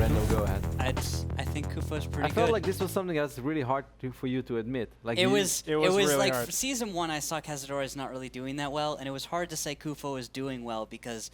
Randall, go ahead. I think Kufo's pretty I felt good. like this was something that's really hard for you to admit. Like It was really like hard. for season 1 I saw Cazadores not really doing that well, and it was hard to say Kufo was doing well because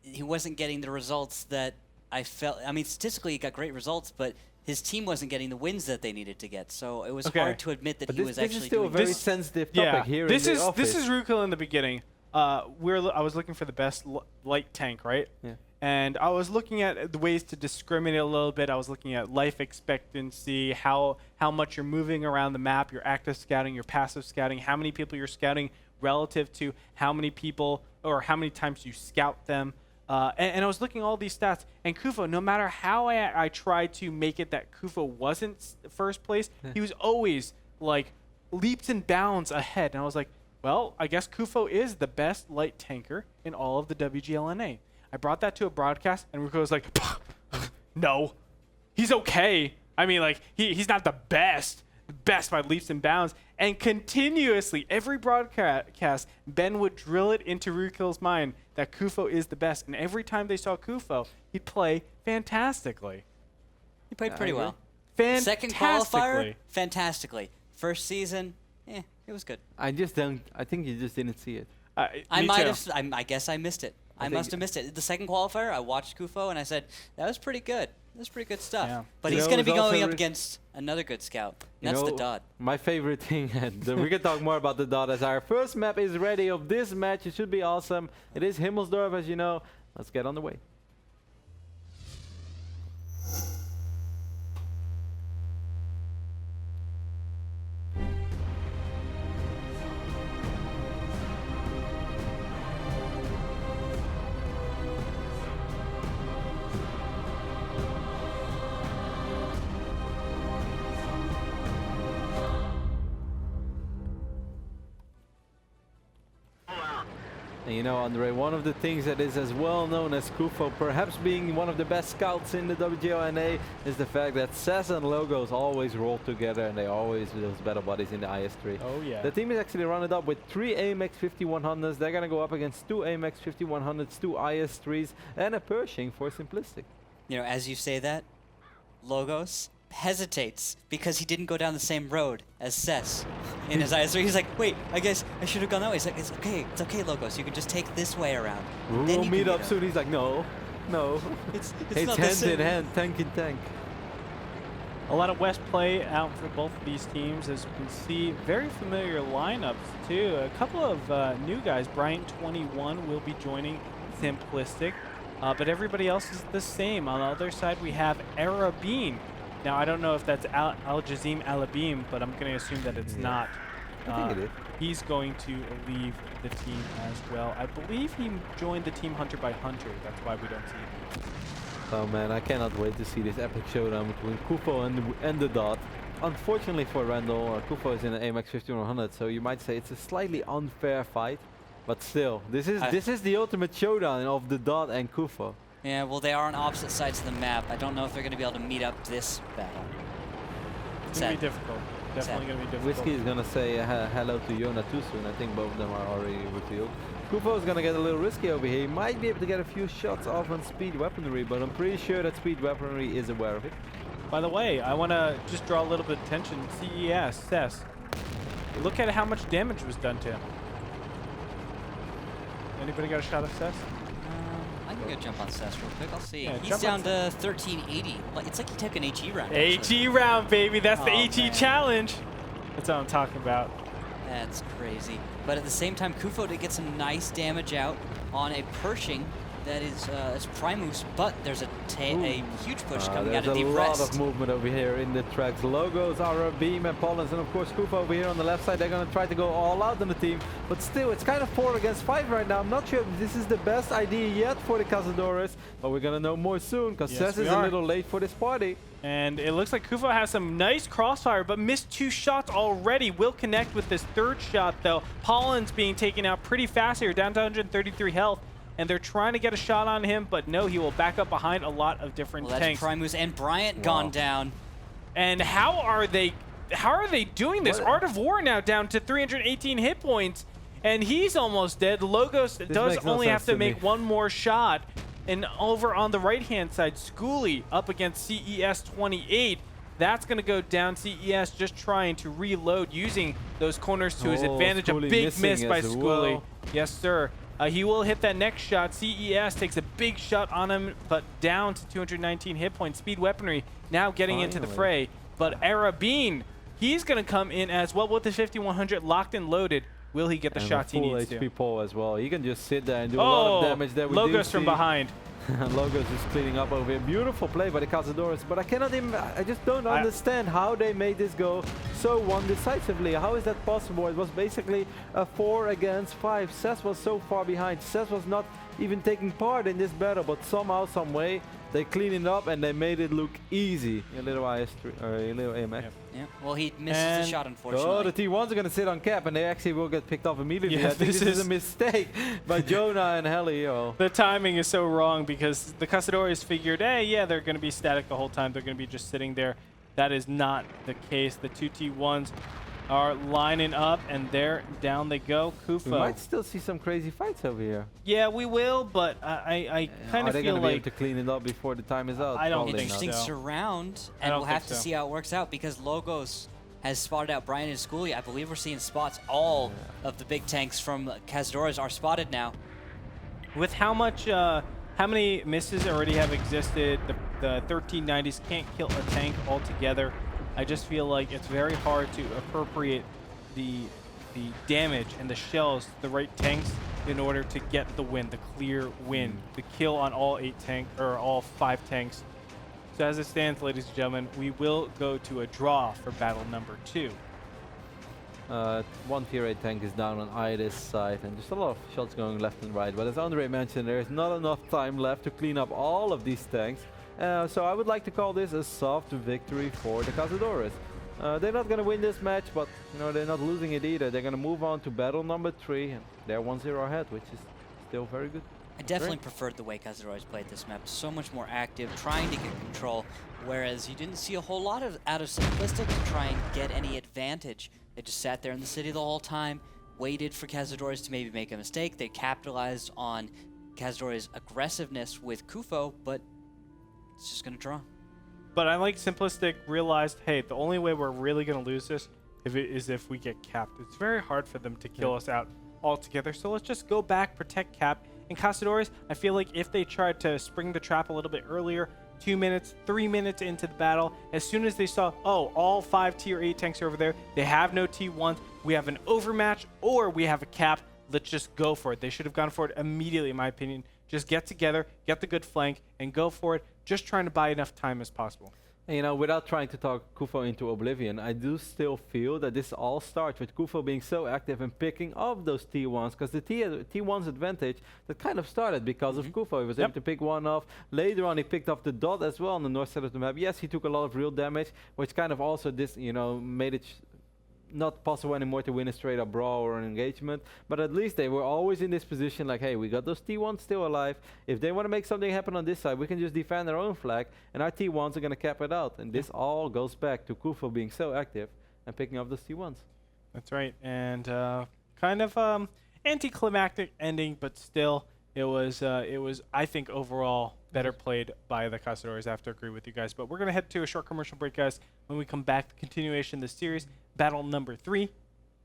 he wasn't getting the results that I felt. I mean, statistically he got great results, but his team wasn't getting the wins that they needed to get. So it was hard to admit that but he was this actually is still doing a very well. sensitive topic here this in is the office. this is Rukil in the beginning. I was looking for the best light tank, right? Yeah. And I was looking at the ways to discriminate a little bit. I was looking at life expectancy, how much you're moving around the map, your active scouting, your passive scouting, how many people you're scouting relative to how many people or how many times you scout them. And I was looking at all these stats, and Kufo, no matter how I tried to make it that Kufo wasn't first place, he was always like leaps and bounds ahead. And I was like, well, I guess Kufo is the best light tanker in all of the WGLNA. I brought that to a broadcast, and Ruko was like, no, he's okay. I mean, like, he's not the best by leaps and bounds. And continuously, every broadcast, Ben would drill it into Rukil's mind that Kufo is the best. And every time they saw Kufo, he'd play fantastically. He played pretty well. Fantastically. Second qualifier, fantastically. First season, it was good. I think you just didn't see it. I might have. I guess I missed it. I must have missed it. The second qualifier, I watched Kufo and I said, that was pretty good. That's pretty good stuff. Yeah. But he's going to be going up against another good scout. That's the Dot. My favorite thing, and we can talk more about the Dot as our first map is ready of this match. It should be awesome. It is Himmelsdorf, as you know. Let's get on the way. And you know, Andre, one of the things that is as well known as Kufo, perhaps being one of the best scouts in the WGLNA, is the fact that Sess and Logos always roll together and they always those battle buddies in the IS-3. Oh yeah. The team is actually rounded up with 3 AMX 5100s. They're going to go up against 2 AMX 5100s, 2 IS-3s, and a Pershing for Simplistic. You know, as you say that, Logos hesitates because he didn't go down the same road as Sess in his eyes. So he's like, wait, I guess I should have gone that way. He's like, it's okay, Logos. You can just take this way around. We'll meet up soon. He's like, no. It's It's hand in hand, tank in tank. A lot of West play out for both of these teams, as you can see. Very familiar lineups, too. A couple of new guys. Bryant21 will be joining Simplistic, but everybody else is the same. On the other side, we have Arabine. Now, I don't know if that's Al-Jazim Alabim, but I'm going to assume that it's not. I think it is. He's going to leave the team as well. I believe he joined the team Hunter by Hunter. That's why we don't see him. Oh man, I cannot wait to see this epic showdown between Kufo and the Dot. Unfortunately for Randall, Kufo is in an AMX 5100, so you might say it's a slightly unfair fight. But still, this is the ultimate showdown of the Dot and Kufo. Yeah, well, they are on opposite sides of the map. I don't know if they're going to be able to meet up this battle. It's going to be difficult. Definitely going to be difficult. Whiskey is going to say hello to Yona too soon. I think both of them are already revealed. Kufo is going to get a little risky over here. He might be able to get a few shots off on speed weaponry, but I'm pretty sure that speed weaponry is aware of it. By the way, I want to just draw a little bit of attention. CES, Sess. Look at how much damage was done to him. Anybody got a shot at Sess? I'm going to jump on Sess real quick. I'll see. Yeah, He's down to 1380. It's like he took an HE round. HE round, baby. That's the HE man. challenge. That's what I'm talking about. That's crazy. But at the same time, Kufo did get some nice damage out on a Pershing that is Primus, but there's a huge push coming out of Deep There's a Rest. lot of movement over here in the tracks. Logos are Beam and Pollens, and of course Kufo over here on the left side. They're going to try to go all out on the team, but still it's kind of 4 against 5 right now. I'm not sure if this is the best idea yet for the Cazadores, but we're going to know more soon, because Sess is a little late for this party. And it looks like Kufo has some nice crossfire, but missed 2 shots already. Will connect with this 3rd shot, though. Pollens being taken out pretty fast here, down to 133 health. And they're trying to get a shot on him, but no, he will back up behind a lot of different tanks. That's Primus and Bryant gone down. And how are they doing this? Art of War now down to 318 hit points, and he's almost dead. Logos does only have to make 1 more shot. And over on the right-hand side, Schooley up against CES 28. That's going to go down. CES just trying to reload, using those corners to his advantage. Schooley A big miss by as Schooley. well. Yes, sir. He will hit that next shot. CES takes a big shot on him, but down to 219 hit points. Speed Weaponry now getting into the fray. But Arabine, he's going to come in as well with the 5100 locked and loaded. Will he get the shots he needs full to? HP pole as well. He can just sit there and do a lot of damage there. Logos from behind. Logos is cleaning up over here. Beautiful play by the Cazadores, but I just don't understand how they made this go so one-decisively. How is that possible? It was basically a 4 against 5. Cez was so far behind. Cez was not even taking part in this battle, but somehow, some way, they cleaned it up and they made it look easy. A little IS3 or a little AMX. Yeah. Well, he misses the shot, unfortunately. Oh, the T1s are going to sit on cap, and they actually will get picked off immediately. Yeah, I think this is a mistake by Jonah and Heli. The timing is so wrong because the Cazadores figured, hey, yeah, they're going to be static the whole time. They're going to be just sitting there. That is not the case. The two T1s are lining up, and there down they go. Kufo. We might still see some crazy fights over here. Yeah, we will, but I kind of feel like... Are they going to be able to clean it up before the time is out? I don't think Interesting so. surround, I and don't we'll have think to so. see how it works out because Logos has spotted out Brian and Schooley. I believe we're seeing spots. All of the big tanks from Cazadores are spotted now. With how many misses already have existed, the 1390s can't kill a tank altogether. I just feel like it's very hard to appropriate the damage and the shells to the right tanks in order to get the win, the clear win, the kill on all 5 tanks. So as it stands, ladies and gentlemen, we will go to a draw for battle number 2. One tier 8 tank is down on either side, and just a lot of shots going left and right. But as Andre mentioned, there is not enough time left to clean up all of these tanks. So I would like to call this a soft victory for the Cazadores. They're not going to win this match, but they're not losing it either. They're going to move on to battle number 3, and they're 1-0 ahead, which is still very good. I definitely preferred the way Cazadores played this map. So much more active, trying to get control, whereas you didn't see a whole lot out of Simplistic to try and get any advantage. They just sat there in the city the whole time, waited for Cazadores to maybe make a mistake. They capitalized on Cazadores' aggressiveness with Kufo, but it's just going to draw. But I like Simplistic realized, hey, the only way we're really going to lose this is if we get capped. It's very hard for them to kill us out altogether, so let's just go back, protect cap. And Cazadores, I feel like if they tried to spring the trap a little bit earlier, 2 minutes, 3 minutes into the battle, as soon as they saw, oh, all 5 tier 8 tanks are over there, they have no T1s, we have an overmatch, or we have a cap, let's just go for it. They should have gone for it immediately, in my opinion. Just get together, get the good flank, and go for it, just trying to buy enough time as possible. And, without trying to talk Kufo into oblivion, I do still feel that this all starts with Kufo being so active and picking up those T1s, because the T1's advantage that kind of started because of Kufo. He was able to pick one off. Later on, he picked up the dot as well on the north side of the map. Yes, he took a lot of real damage, which kind of also made it not possible anymore to win a straight up brawl or an engagement, but at least they were always in this position like, hey, we got those T1s still alive. If they want to make something happen on this side, we can just defend our own flag, and our T1s are going to cap it out. And this all goes back to Kufo being so active and picking up those T1s. That's right, and kind of anticlimactic ending, but still, it was I think overall better played by the Cazadores. I have to agree with you guys. But we're going to head to a short commercial break, guys. When we come back, the continuation of the series, battle number 3. It's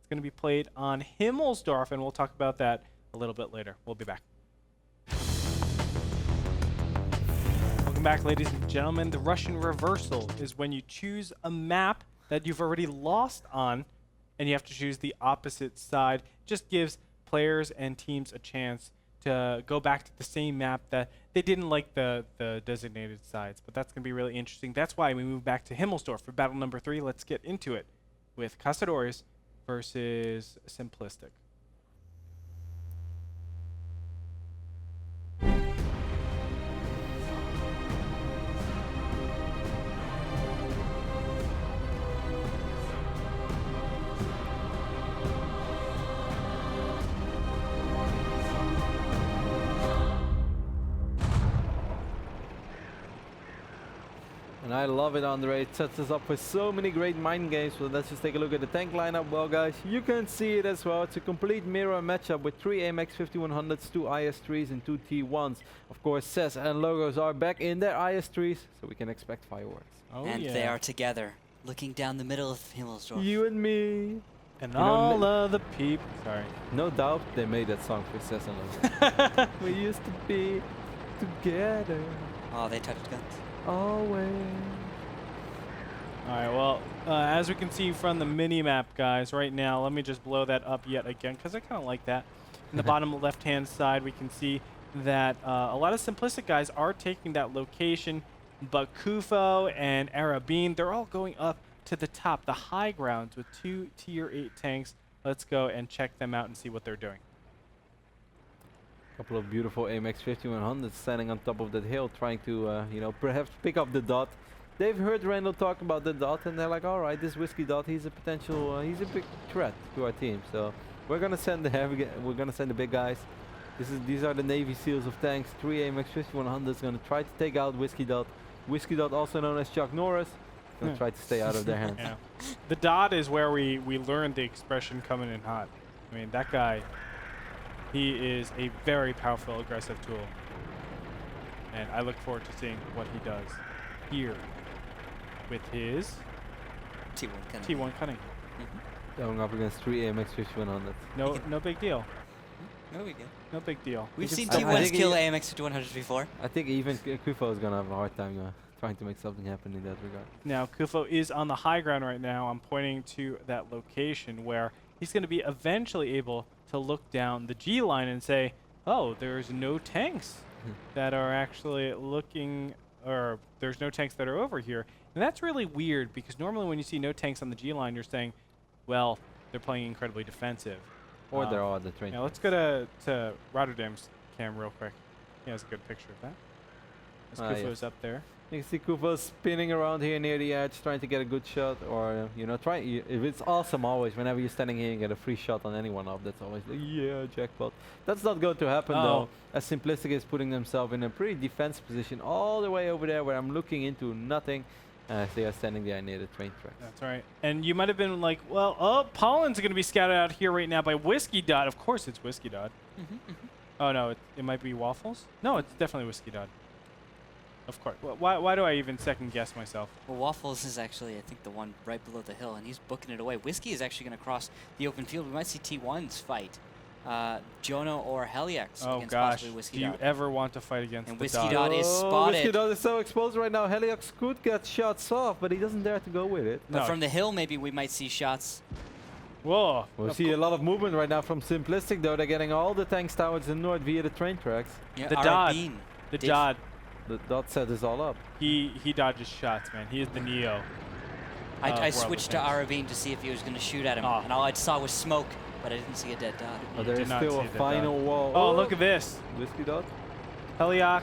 going to be played on Himmelsdorf, and we'll talk about that a little bit later. We'll be back. Welcome back, ladies and gentlemen. The Russian reversal is when you choose a map that you've already lost on, and you have to choose the opposite side. Just gives players and teams a chance to go back to the same map that they didn't like the designated sides. But that's going to be really interesting. That's why we move back to Himmelsdorf for battle number 3. Let's get into it with Cazadores versus Simplistic. And I love it, Andre. It sets us up with so many great mind games. So let's just take a look at the tank lineup. Well, guys, you can see it as well. It's a complete mirror matchup with 3 AMX 5100s, 2 IS-3s, and 2 T1s. Of course, Cez and Logos are back in their IS-3s, so we can expect fireworks. Oh, And yeah. they are together, looking down the middle of Himmelsdorf. You and me. And You know, all of the people. Sorry. No doubt they made that song for Cez and Logos. We used to be together, Oh, they touched guns. always. All right, well, as we can see from the mini-map, guys, right now, let me just blow that up yet again, because I kind of like that. In the bottom left-hand side, we can see that a lot of Simplistic guys are taking that location, but Kufo and Arabine, they're all going up to the top, the high grounds with 2 tier 8 tanks. Let's go and check them out and see what they're doing. Couple of beautiful AMX 5100s standing on top of that hill, trying to, you know, perhaps pick up the dot. They've heard Randall talk about the dot, and they're like, all right, this Whiskey Dot, he's a potential, he's a big threat to our team. So we're gonna send the we're gonna send the big guys. These are the Navy SEALs of tanks. 3 AMX 5100s gonna try to take out Whiskey Dot. Whiskey Dot, also known as Chuck Norris, gonna try to stay out of their hands. Yeah. The dot is where we learned the expression coming in hot. I mean, that guy, he is a very powerful, aggressive tool. And I look forward to seeing what he does here with his T1 cunning. T1 cunning. Going up against 3 AMX 5100s. No big deal. No, we go. No big deal. We've seen I T1s think kill he- AMX 5100s before. I think even Kufo is gonna have a hard time trying to make something happen in that regard. Now, Kufo is on the high ground right now. I'm pointing to that location where he's going to be eventually able to look down the G line and say, oh, there's no tanks that are actually looking, or there's no tanks that are over here. And that's really weird, because normally when you see no tanks on the G line, you're saying, well, they're playing incredibly defensive. Or they're all at the train. Now, let's go to Rotterdam's cam real quick. He has a good picture of that. As Ah, Kufo's yes. up there. You can see Kufo spinning around here near the edge, trying to get a good shot, or you know, if it's awesome always. Whenever you're standing here, you get a free shot on anyone up. That's always like, yeah, jackpot. That's not going to happen though, as Simplistic is putting themselves in a pretty defensive position all the way over there, where I'm looking into nothing. As they are standing there near the train tracks. That's right. And you might have been like, well, oh, Pollen's going to be scouted out here right now by Whiskey Dot. Of course it's Whiskey Dot. Oh, no, it might be Waffles? No, it's definitely Whiskey Dot. Of course. Why do I even second guess myself? Well, Waffles is actually, I think, the one right below the hill, and he's booking it away. Whiskey is actually going to cross the open field. We might see T1s fight Jonah or Heliax Oh, against gosh. possibly Whiskey Do you Dot. ever want to fight against And the Whiskey Dot? Dot is Whiskey spotted. Dot is so exposed right now. Heliax could get shots off, but he doesn't dare to go with it. But No. from the hill, maybe we might see shots. Whoa. We see a lot of movement right now from Simplistic though. They're getting all the tanks towards the north via the train tracks. Yeah, The Dot. Arabine The did- Dot, The dot set is all up. he dodges shots, man. He is the Neo. I World switched to Defense. Arabine to see if he was going to shoot at him, Ah. and all I saw was smoke, but I didn't see a dead Dot. But You there did is not still see a the final Dot. wall. Oh, look at this. Whiskey Dot. Heliox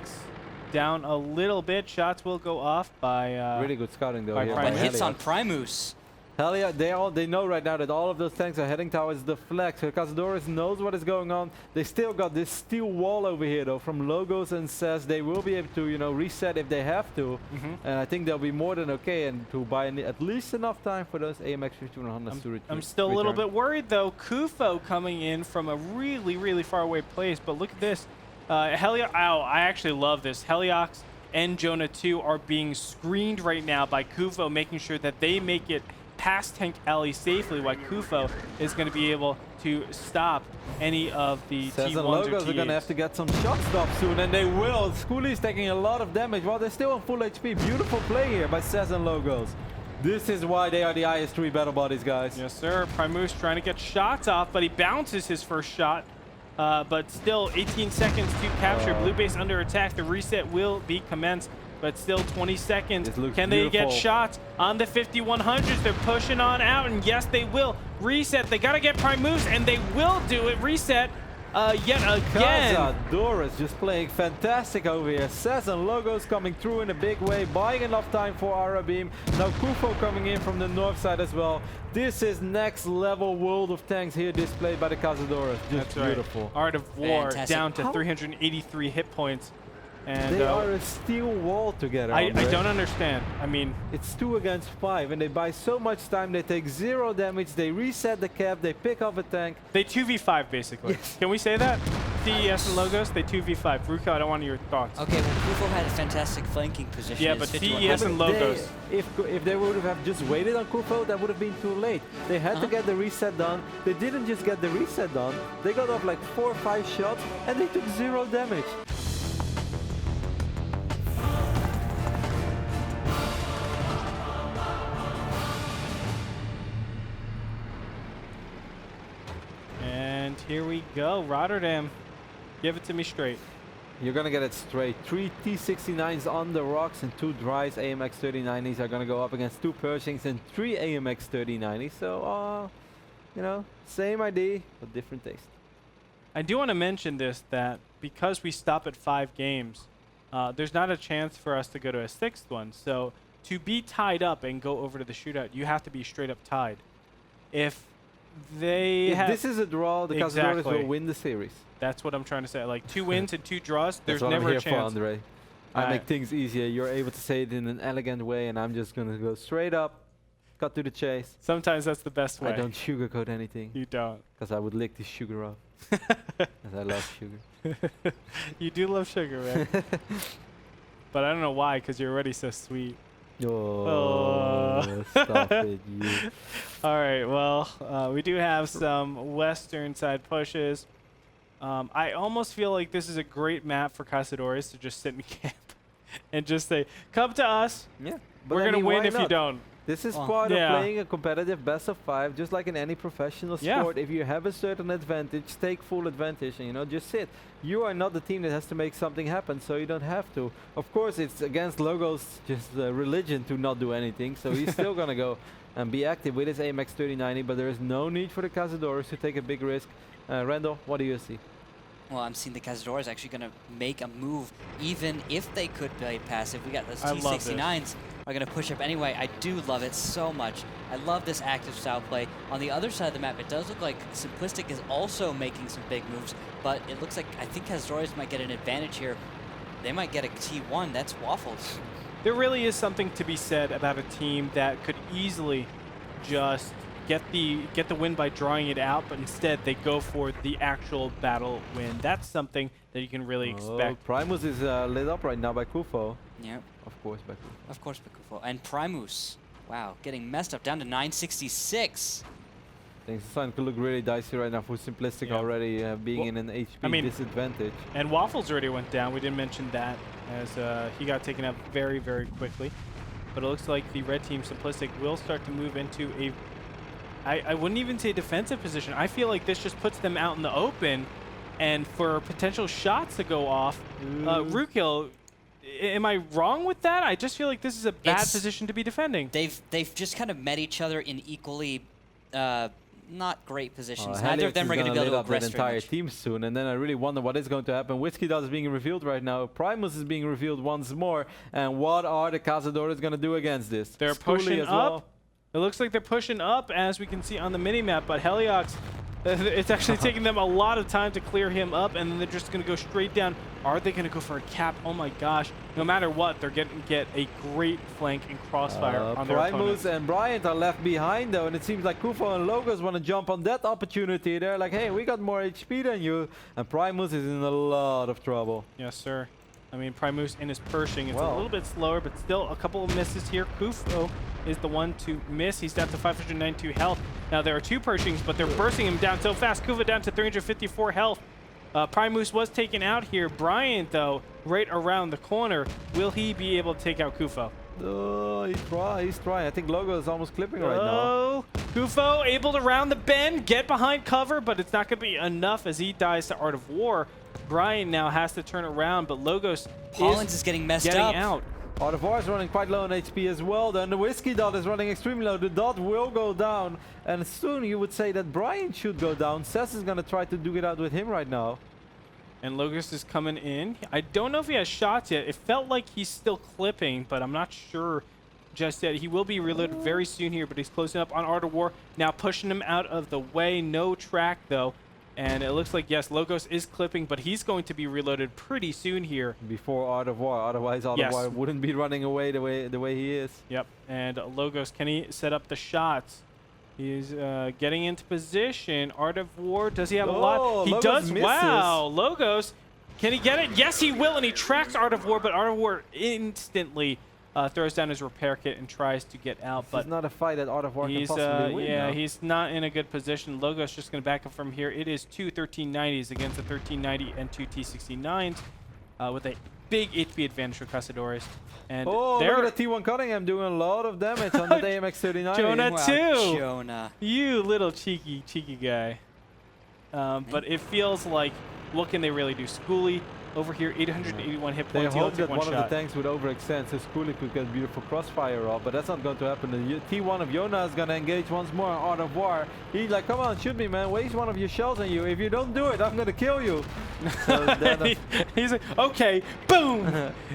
down a little bit. Shots will go off by... Really good scouting though. by Here Primus. But by hits on Heliax. Primus. Heliax, they know right now that all of those tanks are heading towards the flag. So Cazadores knows what is going on. They still got this steel wall over here though from Logos and Cez. They will be able to, you know, reset if they have to. And I think they'll be more than okay and to buy at least enough time for those AMX 5100s to return. I'm still a little bit worried, though. Kufo coming in from a really, really far away place. But look at this. Heliox. Oh, I actually love this. Heliox and Jonah 2 are being screened right now by Kufo, making sure that they make it past Tank Alley safely, while Kufo is going to be able to stop any of the Cez T1s and or Logos are going to T8s. have to get some shot stops soon, and they will. Schoolie's taking a lot of damage while they're still on full HP. Beautiful play here by Cez and Logos. This is why they are the IS-3 battle bodies, guys. Yes, sir. Primus trying to get shots off, but he bounces his first shot. But still, 18 seconds to capture. Blue base under attack. The reset will be commenced, but still 20 seconds. This looks Can they get beautiful. shots on the 5100s? They're pushing on out, and yes, they will. Reset. They got to get Primus, and they will do it. Reset yet again. Cazadores just playing fantastic over here. Cez and Logos coming through in a big way, buying enough time for Arabine. Now Kufo coming in from the north side as well. This is next level World of Tanks here displayed by the Cazadores. Just That's right. beautiful. Art of War Fantastic. down to How- 383 hit points. And They are a steel wall together. I Andre. don't understand. I mean, It's 2 against 5, and they buy so much time. They take 0 damage. They reset the cap. They pick off a tank. they 2v5 basically. Yes. Can we say that? CES and Logos, they 2v5. Ruka, I don't want your thoughts. Okay, well, Kufo had a fantastic flanking position. Yeah, His but 51 CES and Logos. If they would have just waited on Kufo, that would have been too late. They had to get the reset done. They didn't just get the reset done. They got off like 4 or 5 shots, and they took 0 damage. And here we go. Rotterdam, give it to me straight. You're gonna get it straight. 3 T-69s on the rocks and 2 Dries AMX 3090s are gonna go up against 2 Pershings and 3 AMX 3090s. So, you know, same ID, but different taste. I do want to mention this, that because we stop at 5 games, there's not a chance for us to go to a 6th one. So to be tied up and go over to the shootout, you have to be straight up tied. If they If have, this is a draw, the Cazadores Exactly. will win the series. that's what I'm trying to say. Like 2 wins and 2 draws, there's That's what never I'm a here for, chance. Andre. I make things easier. You're able to say it in an elegant way, and I'm just gonna go straight up, cut to the chase. Sometimes that's the best way. I don't sugarcoat anything, You don't. because I would lick the sugar off. As I love sugar. You do love sugar, man. But I don't know why, because you're already so sweet. Oh, stop it, you. All right, well, we do have some western side pushes. I almost feel like this is a great map for Cazadores to just sit in camp and just say, come to us. Yeah. We're going to win if you don't. This is Well, part yeah. of playing a competitive best of 5, just like in any professional Yeah. sport. If you have a certain advantage, take full advantage and, you know, just sit. You are not the team that has to make something happen, so you don't have to. Of course, it's against Logos' just religion to not do anything, so he's still going to go and be active with his AMX 3090, but there is no need for the Cazadores to take a big risk. Randall, what do you see? Well, I'm seeing the Cazadores actually going to make a move, even if they could play passive. We got those I love T-69s are going to push up anyway. I do love it so much. I love this active style play. On the other side of the map, it does look like Simplistic is also making some big moves, but it looks like I think Cazadores might get an advantage here. They might get a T1. That's Waffles. There really is something to be said about a team that could easily just get the win by drawing it out, but instead they go for the actual battle win. That's something that you can really expect. Primus is lit up right now by Kufo. Yep. Of course, by Kufo. Of course, Bakufo. And Primus. Wow, getting messed up down to 966. Things are starting to look really dicey right now for Simplistic Yeah. already being Well, in an HP I mean- disadvantage. And Waffles already went down. We didn't mention that, as he got taken out very, very quickly. But it looks like the red team, Simplistic, will start to move into a, I wouldn't even say defensive position. I feel like this just puts them out in the open, and for potential shots to go off. Rukil, am I wrong with that? I just feel like this is a bad It's- position to be defending. They've just kind of met each other in equally not great positions. Neither Helix of them is are going to gonna be able lit to up that aggress very entire much. team soon, and then I really wonder what is going to happen. Whiskey Dot is being revealed right now. Primus is being revealed once more, and what are the Cazadores going to do against this? They're Schooly pushing as up. well. It looks like they're pushing up, as we can see on the mini-map, but Heliox, it's actually taking them a lot of time to clear him up, and then they're just going to go straight down. Are they going to go for a cap? Oh my gosh. No matter what, they're going to get a great flank and crossfire on their Primus opponent. and Bryant are left behind though, and it seems like Kufo and Logos want to jump on that opportunity. They're like, hey, we got more HP than you, and Primus is in a lot of trouble. Yes, sir. I mean, Primus and his Pershing, it's a Well. little bit slower, but still a couple of misses here. Kufo is the one to miss. He's down to 592 health. Now, there are 2 Pershings, but they're bursting him down so fast. Kufo down to 354 health. Primus was taken out here. Bryant, though, right around the corner. Will he be able to take out Kufo? Oh, he's trying. I think Logo is almost clipping right now. Oh, Kufo able to round the bend, get behind cover, but it's not going to be enough as he dies to Art of War. Brian now has to turn around, but Logos Pollins is getting messed getting up. out. Art of War is running quite low on HP as well. Then the Whiskey Dot is running extremely low. The Dot will go down, and soon you would say that Brian should go down. Cess is going to try to duke it out with him right now. And Logos is coming in. I don't know if he has shots yet. It felt like he's still clipping, but I'm not sure just yet. He will be reloaded very soon here, but he's closing up on Art of War. Now pushing him out of the way. No track, though. And it looks like, yes, Logos is clipping, but he's going to be reloaded pretty soon here. Before Art of War, otherwise Art of War wouldn't be running away the way he is. Yep, and Logos, can he set up the shots? He's getting into position. Art of War, does he have a lot? He Logos does. misses. Wow, Logos, can he get it? Yes, he will, and he tracks Art of War, but Art of War instantly throws down his repair kit and tries to get out. But But it's not a fight that Art of War can possibly win. yeah, now. he's not in a good position. Logos just going to back up from here. It is two 1390s against a 1390 and two T69s with a big HP advantage for Cazadores. And Oh, look at the T1 Cunningham doing a lot of damage on the AMX-39. Jonah Wow, too. Jonah. You little cheeky guy. But it feels like, what can they really do? Schoolie over here, 881 hit They points. He'll hope take that one one of shot. the tanks would overextend so Schoolie could get beautiful crossfire off, but that's not going to happen. The T1 of Yona is going to engage once more on Art of War. He's like, come on, shoot me, man. Waste one of your shells on you. If you don't do it, I'm going to kill you. So then, He's like, okay, boom!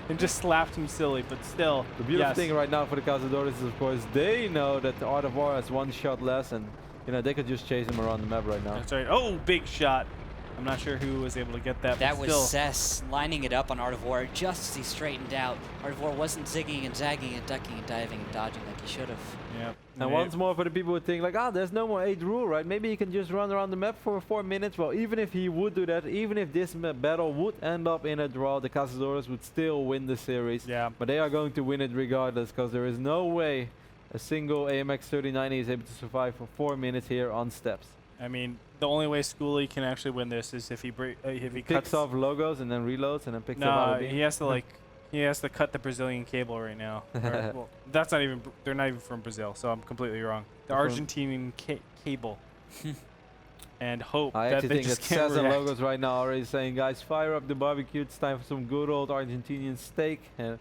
And just slapped him silly, but still. the beautiful yes. thing right now for the Cazadores is, of course, they know that the Art of War has one shot less, and they could just chase him around the map right now. That's right. Oh, big shot. I'm not sure who was able to get that. That but was still. Cess lining it up on Art of War just as he straightened out. Art of War wasn't zigging and zagging and ducking and diving and dodging like he should have. Yep. And once more for the people who think like, there's no more 8 rule, right? Maybe he can just run around the map for 4 minutes. Well, even if he would do that, even if this battle would end up in a draw, the Cazadores would still win the series. Yeah. But they are going to win it regardless, because there is no way a single AMX-39 is able to survive for 4 minutes here on steps. I mean, the only way Schoolie can actually win this is if he Picks cuts off logos and then reloads and then picks up No, other he has to he has to cut the Brazilian cable right now. Well, that's not even. They're not even from Brazil, so I'm completely wrong. The They're from- Argentinian cable. And hope I that actually they think that just can't Cez and react. Logos right now are already saying, guys, fire up the barbecue. It's time for some good old Argentinian steak and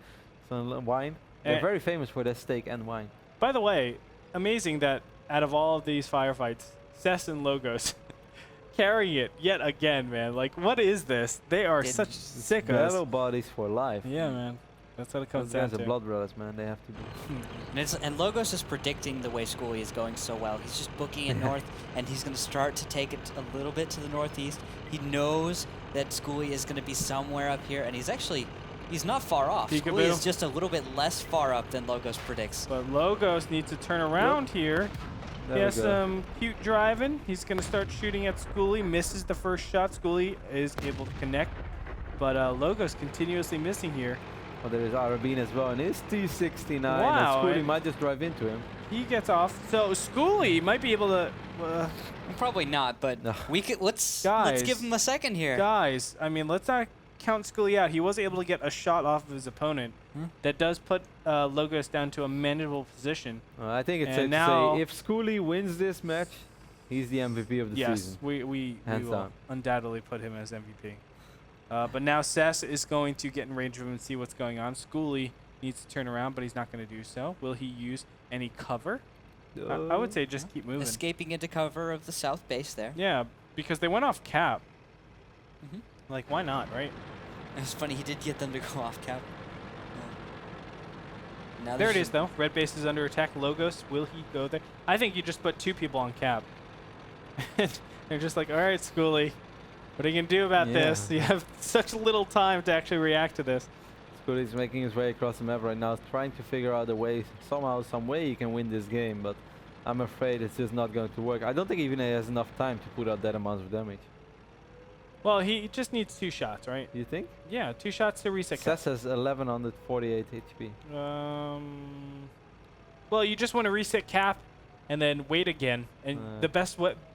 some wine. They're And- very famous for their steak and wine. By the way, amazing that out of all of these firefights, Cess and Logos carrying it yet again, man. Like, what is this? They are such sickos. Battle bodies for life. Yeah, man. That's what it comes Those down guys are to. blood brothers, man. They have to be. And Logos is predicting the way Schoolie is going so well. He's just booking it north, and he's going to start to take it a little bit to the northeast. He knows that Schoolie is going to be somewhere up here, and he's not far off. Peekaboo. Schoolie is just a little bit less far up than Logos predicts. But Logos needs to turn around here. There He we has go. some cute driving. He's going to start shooting at Schoolie. Misses the first shot. Schoolie is able to connect. But Logos continuously missing here. Oh, there is Arabine as well, and it's T69. Wow, And Schoolie and- might just drive into him. He gets off. So Schoolie might be able to... Probably not, but No. we could let's Guys. give him a second here. guys, I mean, let's not count Schoolie out. He was able to get a shot off of his opponent. That does put Logos down to a manageable position. I think it's And safe to now- say, if Schoolie wins this match, he's the MVP of the Yes, season. we Hands will down. undoubtedly put him as MVP. But now Cess is going to get in range of him and see what's going on. Schoolie needs to turn around, but he's not going to do so. Will he use any cover? I would say just keep moving. Escaping into cover of the south base there. Yeah, because they went off cap. Mhm. Like, why not, right? It was funny, he did get them to go off cap. Now There it there's is, though. Red base is under attack. Logos, will he go there? I think you just put 2 people on cap. They're just like, all right, Schoolie, what are you going to do about Yeah. this? You have such little time to actually react to this. Schoolie's making his way across the map right now, trying to figure out a way, somehow, some way he can win this game, but I'm afraid it's just not going to work. I don't think even he has enough time to put out that amount of damage. Well, he just needs 2 shots, right? You think? Yeah, 2 shots to reset cap. Cess has 1148 HP. Well, you just want to reset cap and then wait again. And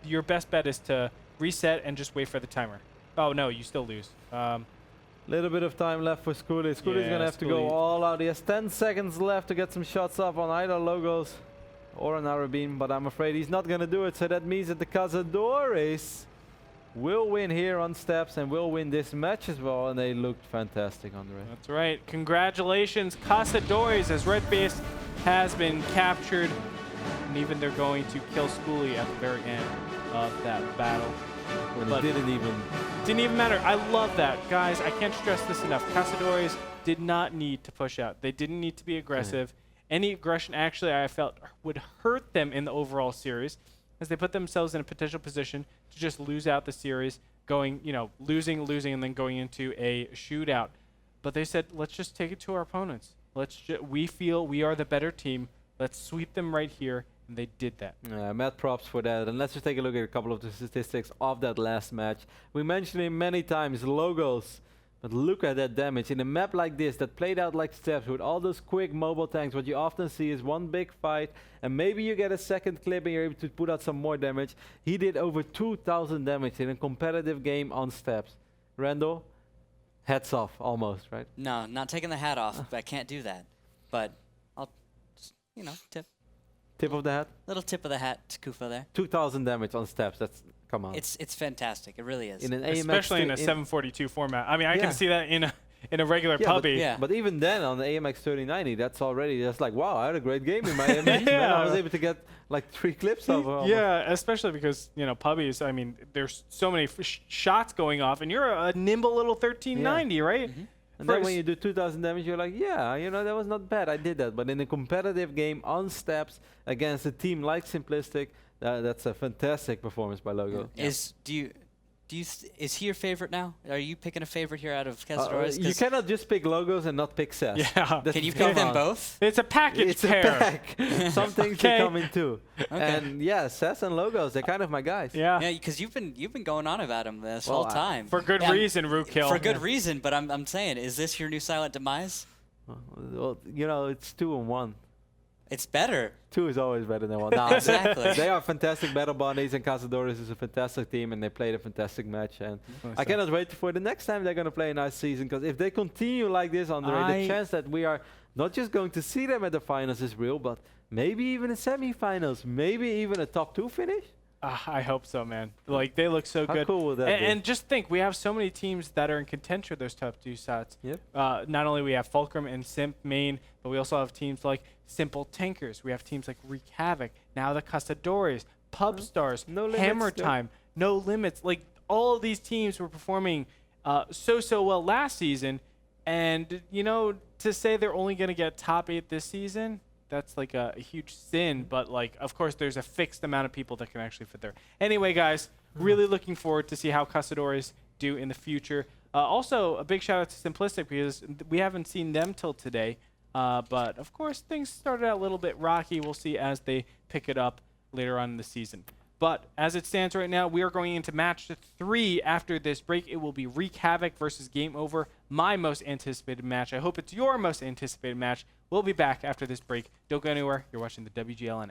your best bet is to reset and just wait for the timer. Oh, no, you still lose. Little bit of time left for Schoolie. Schoolie's Yeah, gonna have to go Schoolie. all out. He has 10 seconds left to get some shots off on either Logos or an Arabine, but I'm afraid he's not gonna do it. So that means that the Cazadores will win here on steps and will win this match as well, and they looked fantastic on the red. That's right. Congratulations, Cazadores, as red base has been captured. And even they're going to kill Schoolie at the very end of that battle. When But it didn't even matter. I love that. Guys, I can't stress this enough. Cazadores did not need to push out. They didn't need to be aggressive. Any aggression, actually, I felt would hurt them in the overall series. as they put themselves in a potential position to just lose out the series, going, losing, and then going into a shootout. But they said, let's just take it to our opponents. We feel we are the better team. Let's sweep them right here. And they did that. Mad props for that. And let's just take a look at a couple of the statistics of that last match. We mentioned it many times, logos. But look at that damage. In a map like this that played out like steps with all those quick mobile tanks, what you often see is one big fight and maybe you get a second clip and you're able to put out some more damage. He did over 2,000 damage in a competitive game on steps. Randall, hats off almost, right? No, not taking the hat off. I can't do that. But I'll just, tip. Tip of the hat? Little tip of the hat to Kufa there. 2,000 damage on steps. That's, come on. It's fantastic. It really is. In an Especially in a 742 format. I mean, I can see that in a regular pubby. But even then, on the AMX 3090, that's already just like, wow, I had a great game in my AMX. Man, I was able to get like 3 clips of it. Yeah, especially because, pubbies, I mean, there's so many shots going off, and you're a nimble little 1390, right? Mm-hmm. And then when you do 2,000 damage, you're like, yeah, that was not bad. I did that. But in a competitive game on steps against a team like Simplistic, that's a fantastic performance by Logo. Yeah. Is he your favorite now? Are you picking a favorite here out of Cazadores? You cannot just pick Logos and not pick Cez. Yeah. Can you pick them both? It's a package pair. It's a pack. Some things they come in too. And yeah, Cez and Logos, they're kind of my guys. Yeah. Yeah, because you've been going on about him this whole time. For good reason, Rookhill. For good reason, but I'm saying, is this your new silent demise? Well, it's 2-1. It's better. 2 is always better than 1. No, exactly. They are fantastic battle buddies, and Cazadores is a fantastic team, and they played a fantastic match. And I cannot wait for the next time they're going to play a nice season, because if they continue like this on the chance that we are not just going to see them at the finals is real, but maybe even a semi-finals, maybe even a top 2 finish. I hope so, man. Like, they look so good. How cool would that be? And just think, we have so many teams that are in contention for those top 2 spots. Yep. Not only we have Fulcrum and Simp main, but we also have teams like Simple Tankers. We have teams like Wreak Havoc. Now the Cazadores, Pub Stars, Hammer Time, No Limits. Like, all of these teams were performing so well last season. And, to say they're only going to get top 8 this season, that's like a huge sin, but like, of course, there's a fixed amount of people that can actually fit there. Anyway, guys, really looking forward to see how Cazadores do in the future. Also, a big shout out to Simplistic, because we haven't seen them till today. But of course, things started out a little bit rocky. We'll see as they pick it up later on in the season. But as it stands right now, we are going into match 3 after this break. It will be Wreak Havoc versus Game Over, my most anticipated match. I hope it's your most anticipated match. We'll be back after this break. Don't go anywhere. You're watching the WGLNA.